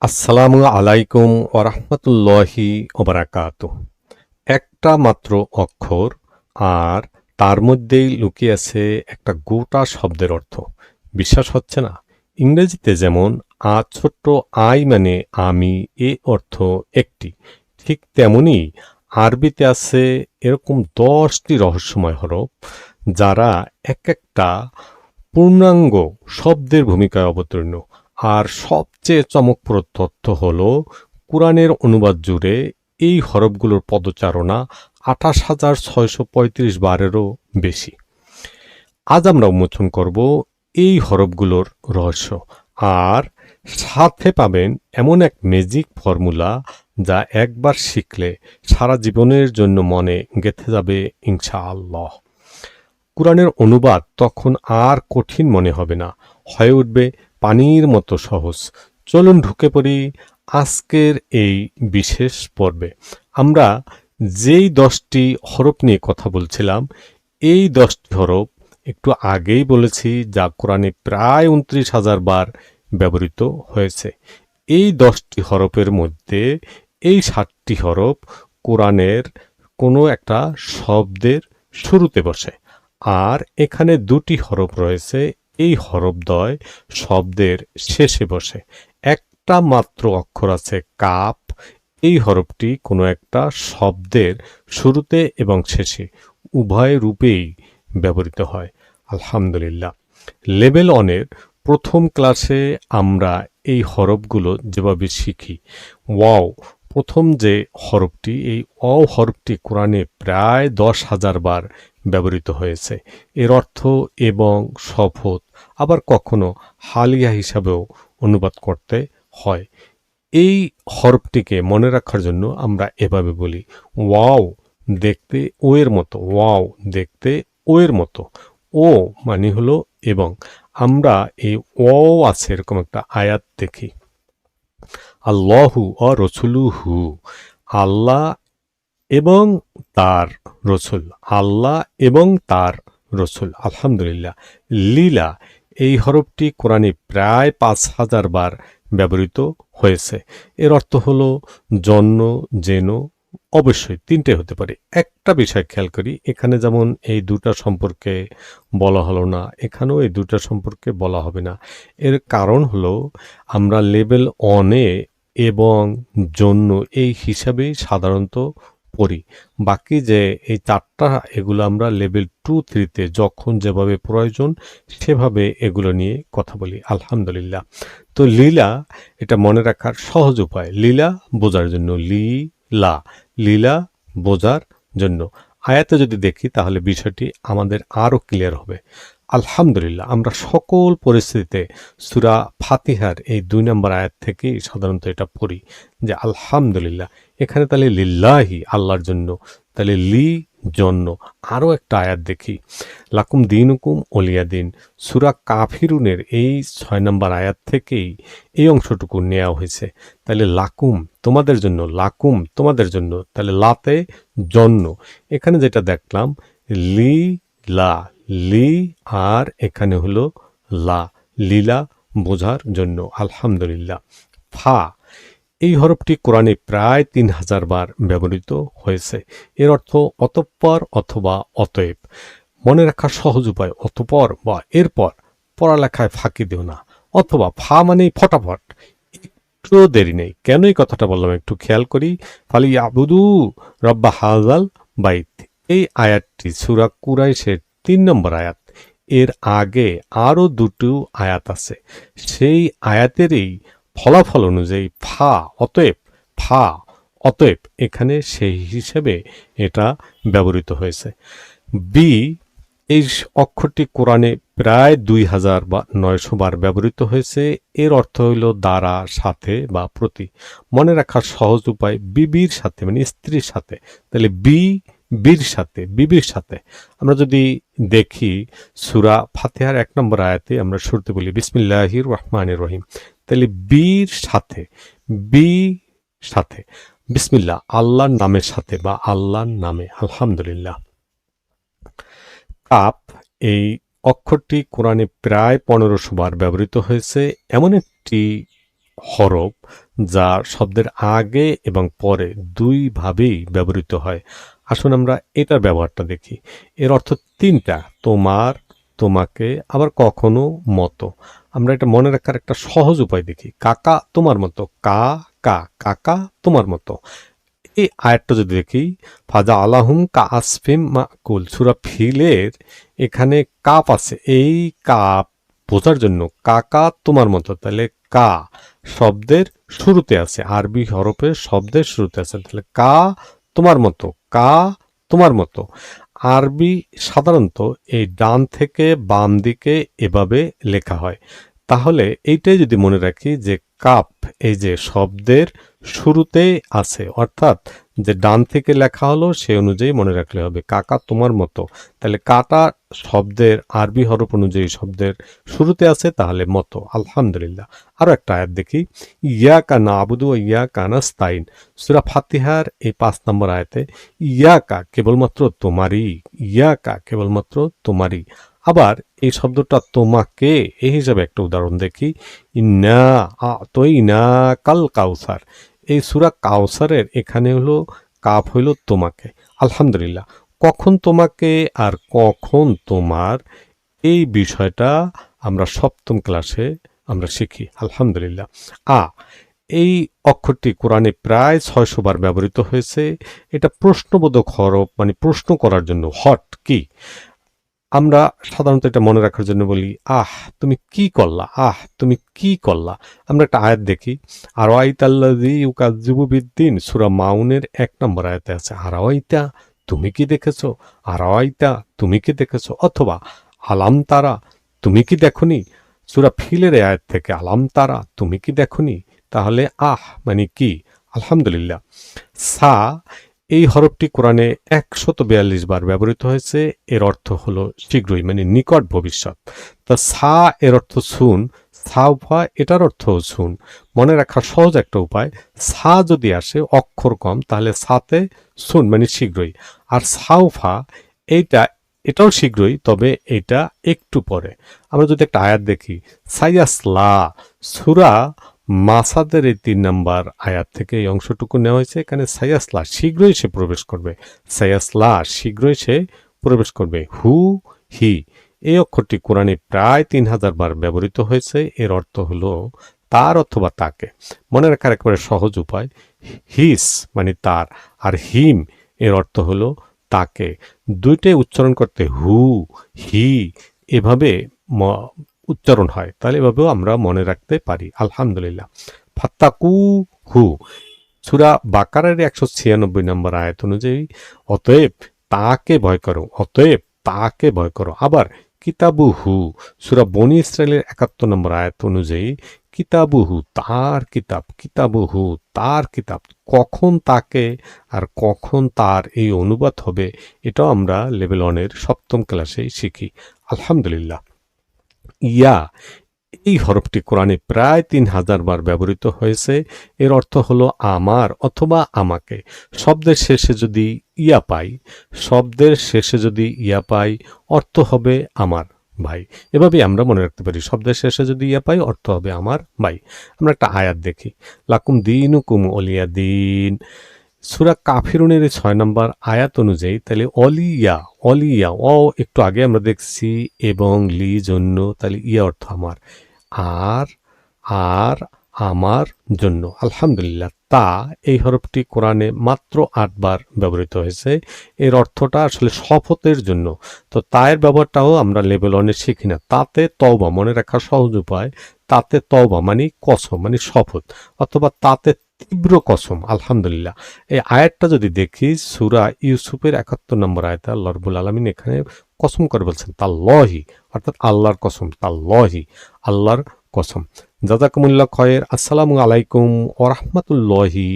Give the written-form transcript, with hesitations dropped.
আসসালামু আলাইকুম ওরহমতুল্লাহি ওবারাকাতুহ। একটা মাত্র অক্ষর, আর তার মধ্যেই লুকিয়ে আছে একটা গোটা শব্দের অর্থ। বিশ্বাস হচ্ছে না? ইংরেজিতে যেমন ছোট্ট আই মানে আমি, এ অর্থ একটি, ঠিক তেমনি আরবিতে আছে এরকম 10টি রহস্যময় হরফ, যারা এক একটা পূর্ণাঙ্গ শব্দের ভূমিকায় অবতীর্ণ। আর সবচেয়ে চমকপ্রদ তথ্য হলো কুরআনের অনুবাদ জুড়ে এই হরফগুলোর পদচারণা 28,635 বারেরও বেশি। আজ আমরা উন্মোচন করব এই হরফগুলোর রহস্য, আর সাথে পাবেন এমন এক ম্যাজিক ফর্মুলা যা একবার শিখলে সারা জীবনের জন্য মনে গেঁথে যাবে ইনশাআল্লাহ। কুরআনের অনুবাদ তখন আর কঠিন মনে হবে না, হয়ে উঠবে পানির মতো সহজ। চলুন ঢুকে পড়ি আজকের এই বিশেষ পর্বে। আমরা যেই 10টি হরফ নিয়ে কথা বলছিলাম, এই 10টি হরফ একটু আগেই বলেছি, যা কোরআনে প্রায় 29,000 বার ব্যবহৃত হয়েছে। এই 10টি হরফের মধ্যে এই 7টি হরফ কোরআনের কোনো একটা শব্দের শুরুতে বসে, আর এখানে 2টি হরফ রয়েছে এই হরফদ্বয় শব্দের শেষে বসে। একটা মাত্র অক্ষর আছে কাপ, এই হরফটি কোনো একটা শব্দের শুরুতে এবং শেষে উভয় রূপেই ব্যবহৃত হয়। আলহামদুলিল্লাহ। লেভেল অনের প্রথম ক্লাসে আমরা এই হরফগুলো যেভাবে শিখি, ওয়াও, প্রথম যে হরফটি, এই হরফটি কোরআনে প্রায় 10,000 বার ব্যবহৃত হয়েছে। এর অর্থ এবং শপথ, আবার কখনো হালিয়া হিসাবেও অনুবাদ করতে হয়। এই হরফটিকে মনে রাখার জন্য আমরা এভাবে বলি, ওয়াও দেখতে ও এর মতো, ওয়াও দেখতে ও এর মতো। ও মানে হলো এবং। আমরা এই ও আছে এরকম একটা আয়াত দেখি, আল্লাহু ও রসুলুহু, আল্লাহ এবং তার রসুল, আল্লাহ এবং তার রসুল। আলহামদুলিল্লাহ। লীলা, এই হরফটি কোরআনে প্রায় 5,000 বার ব্যবহৃত হয়েছে। এর অর্থ হলো জন্য, যেন, অবশ্যই 3টে হতে পারে। একটা বিষয় খেয়াল করি, এখানে যেমন এই দুটা সম্পর্কে বলা হলো না, এখানেও এই দুটা সম্পর্কে বলা হবে না। এর কারণ হলো আমরা লেভেল অনে এবং জন্য এই হিসাবেই সাধারণত পড়ি। বাকি যে এই 4টা, এগুলো আমরা লেভেল 2-3-তে যখন যেভাবে প্রয়োজন সেভাবে এগুলো নিয়ে কথা বলি। আলহামদুলিল্লাহ। তো লীলা, এটা মনে রাখার সহজ উপায়, লীলা বোঝার জন্য লীলা, লীলা বোঝার জন্য। আয়াতে যদি দেখি তাহলে বিষয়টি আমাদের আরও ক্লিয়ার হবে। আলহামদুলিল্লাহ। আমরা সকল পরিস্থিতিতে সূরা ফাতিহার এই 2 নম্বর আয়াত থেকেই সাধারণত এটা পড়ি, যে আলহামদুলিল্লাহ। এখানে তাহলে লিল্লাহি, আল্লাহর জন্য, তাহলে লি জন্য। আরও একটা আয়াত দেখি, লাকুম দিনুকুম ওলিয়া দিন, সূরা কাফিরুনের এই 6 নম্বর আয়াত থেকেই এই অংশটুকু নেওয়া হয়েছে। তাহলে লাকুম তোমাদের জন্য, লাকুম তোমাদের জন্য, তাহলে লাতে জন্য। এখানে যেটা দেখলাম লি লা, লি আর এখানে হলো লা, লীলা বোঝার জন্য। আলহামদুলিল্লাহ। ফা, এই হরফটি কোরআনে প্রায় 3,000 বার ব্যবহৃত হয়েছে। এর অর্থ অতঃপর অথবা অতএব। মনে রাখার সহজ উপায়, অতঃপর বা এরপর, পড়ালেখায় ফাঁকি দিও না। অথবা ফা মানেই ফটাফট, একটুও দেরি নেই। কেন এই কথাটা বললাম একটু খেয়াল করি। ফালি আবুদু রব্বা হাজাল বাইত, এই আয়াতটি সূরা কুরাইশের 3 নম্বর আয়াত। এর আগে আরও 2টো আয়াত আছে, সেই আয়াতেরই ফলাফল অনুযায়ী ফা অতএব, ফা অতএব এখানে সেই হিসেবে এটা ব্যবহৃত হয়েছে। বি, এই অক্ষরটি কোরআনে প্রায় 2,900 বার ব্যবহৃত হয়েছে। এর অর্থ হইল দ্বারা, সাথে বা প্রতি। মনে রাখার সহজ উপায়, বিবির সাথে মানে স্ত্রীর সাথে। তাহলে বি, বীর সাথে, বিবির সাথে। আমরা যদি দেখি সূরা ফাতিহার 1 নম্বর আয়াতে আমরা শুরুতে বলি বিসমিল্লাহির রহমানির রহিম, তাহলে বীর সাথে, বি সাথে, বিসমিল্লাহ আল্লাহর নামের সাথে বা আল্লাহর নামে। আলহামদুলিল্লাহ। কাপ, এই অক্ষরটি কোরআনে প্রায় 1,500 বার ব্যবহৃত হয়েছে। এমন একটি হরফ যা শব্দের আগে এবং পরে দুইভাবেই ব্যবহৃত হয়। আসুন আমরা এটার ব্যবহারটা দেখি। এর অর্থ তিনটা: তোমার, তোমাকে, আবার কখনো, মতো। আমরা এটা মনে রাখার একটা সহজ উপায় দেখি। কাকা তোমার মতো, কাকা তোমার মতো। এই আয়াতটা যদি দেখি, ফাজা আলাহুম কা আসফিম মাকুল, সূরা ফিলের এখানে কাপ আছে। এই কাপ বোঝার জন্য কাকা তোমার মতো, তাহলে কা শব্দের শুরুতে আছে, আরবি হরফের শব্দের শুরুতে আছে, তাহলে কা তোমার মতো, কা তোমার মতো। আরবি সাধারণত এই ডান থেকে বাম দিকে এভাবে লেখা হয়। তাহলে এইটাই যদি মনে রাখি যে কাপ এই যে শব্দের শুরুতেই আছে, অর্থাৎ যে ডান থেকে লেখা হলো সেই অনুযায়ী মনে রাখলে হবে কাকা তোমার মতো। তাহলে কাটা শব্দের আরবি হরফ অনুযায়ী শব্দের শুরুতে আছে, তাহলে মতো। আলহামদুলিল্লাহ। আরো একটা আয়াত দেখি, ইয়াকা নাবুদু ওয়া ইয়াকা নাস্তাইন, সূরা ফাতিহার এই 5 নম্বর আয়াতে ইয়াকা কেবলমাত্র তোমারই, ইয়াকা কেবলমাত্র তোমারই। আবার এই শব্দটা তোমাকে এই হিসাবে একটা উদাহরণ দেখি, ইন্না আতইনা কাল কাউসার, এই সূরা কাউসারের এখানে হলো কাফ হইল তোমাকে। আলহামদুলিল্লাহ। কখন তোমাকে আর কখন তোমার, এই বিষয়টা আমরা সপ্তম ক্লাসে আমরা শিখি। আলহামদুলিল্লাহ। এই অক্ষরটি কোরআনে প্রায় 600 বার ব্যবহৃত হয়েছে। এটা প্রশ্নবোধক হরফ, মানে প্রশ্ন করার জন্য। হট কি, আমরা সাধারণত এটা মনে রাখার জন্য বলি, তুমি কি করলা, তুমি কি করলা। আমরা একটা আয়াত দেখি, আরাইতাল্লাযী ইউকাযযিবু বিদ্দিন, সূরা মাউনের 1 নম্বর আয়াতে আছে, আরাইতা তুমি কি দেখেছো, আরাইতা তুমি কি দেখেছো, অথবা আলাম তারা তুমি কি দেখনি, সূরা ফিলের আয়াত থেকে আলাম তারা তুমি কি দেখনি। তাহলে মানে কি। আলহামদুলিল্লাহ। সা এই হরফটি কোরআনে 142 বার ব্যবহৃত হয়েছে। এর অর্থ হলো শীঘ্রই, মানে নিকট ভবিষ্যৎ। তা সা এর অর্থ সুন, সাউফা এটার অর্থ সুন। মনে রাখার সহজ একটা উপায়, সা যদি আসে অক্ষর কম, তাহলে সাতে সুন মানে শীঘ্রই। আর সাউফা এইটা, এটাও শীঘ্রই, তবে এটা একটু পরে। আমরা যদি একটা আয়াত দেখি, সাইয়াসলা, সূরা মাসাদের এই 3 নাম্বার আয়াত থেকে এই অংশটুকু নেওয়া হয়েছে। এখানে সাইয়াসলা শীঘ্রই সে প্রবেশ করবে, সাইয়াসলা শীঘ্রই সে প্রবেশ করবে। হি এই অক্ষরটি কোরআনে প্রায় 3000 বার ব্যবহৃত হয়েছে। এর অর্থ হলো তার অথবা তাকে। মনে রাখার একেবারে সহজ উপায়, হিস মানে তার, আর হিম এর অর্থ হলো তাকে। দুইটাই উচ্চারণ করতে হি এভাবে উচ্চারণ হয়, তাহলে এভাবেও আমরা মনে রাখতে পারি। আলহামদুলিল্লাহ। ফাত্তাকু হু, সূরা বাকারার 196 নম্বর আয়াত অনুযায়ী, অতএব তাকে ভয় করো, অতএব তাকে ভয় করো। আবার কিতাবু হু, সূরা বনি ইসরাইলের 71 নম্বর আয়াত অনুযায়ী, কিতাবু হু তার কিতাব, কিতাবু হু তার কিতাব। কখন তাকে আর কখন তার এই অনুবাদ হবে, এটাও আমরা লেভেল 1-এর 7ম ক্লাসে শিখি। আলহামদুলিল্লাহ। ইয়া এই হরফটি কোরআনে প্রায় 3000 বার ব্যবহৃত হয়েছে। এর অর্থ হলো আমার অথবা আমাকে। শব্দের শেষে যদি ইয়া পাই, শব্দের শেষে যদি ইয়া পাই, অর্থ হবে আমার ভাই। এভাবে আমরা মনে রাখতে পারি, শব্দের শেষে যদি ইয়া পাই, অর্থ হবে আমার ভাই। আমরা একটা আয়াত দেখি, লাকুম দিনুকুম ওলিয়া দিন, সূরা কাফিরুনের 6 নম্বর আয়াত অনুযায়ী, তাহলে অলিয়া, অলিয়া একটু আগে আমরা দেখছি এবং লি জন্য, তাহলে ইয়া অর্থ আমার, আর আর আমার জন্য। আলহামদুলিল্লাহ। তা এই হরফটি কোরআনে মাত্র 8 বার ব্যবহৃত হয়েছে। এর অর্থটা আসলে শপথের জন্য। তো তায়ের ব্যবহারটাও আমরা লেভেল 1-এ শিখি না। তাতে তওবা, মনে রাখার সহজ উপায়, তাতে তওবা মানে কসম, মানে শপথ, অথবা তাতে তীব্র কসম। আলহামদুলিল্লাহ। এই আয়াতটা যদি দেখি, সূরা ইউসুফের 71 নম্বর আয়াতে আল্লাহ রাব্বুল আলামিন এখানে কসম করে বলছেন তাল্লাহি, অর্থাৎ আল্লাহর কসম, তাল্লাহি আল্লাহর কসম। জাযাকুমুল্লাহ খয়ের। আসসালামু আলাইকুম ওয়া রাহমাতুল্লাহি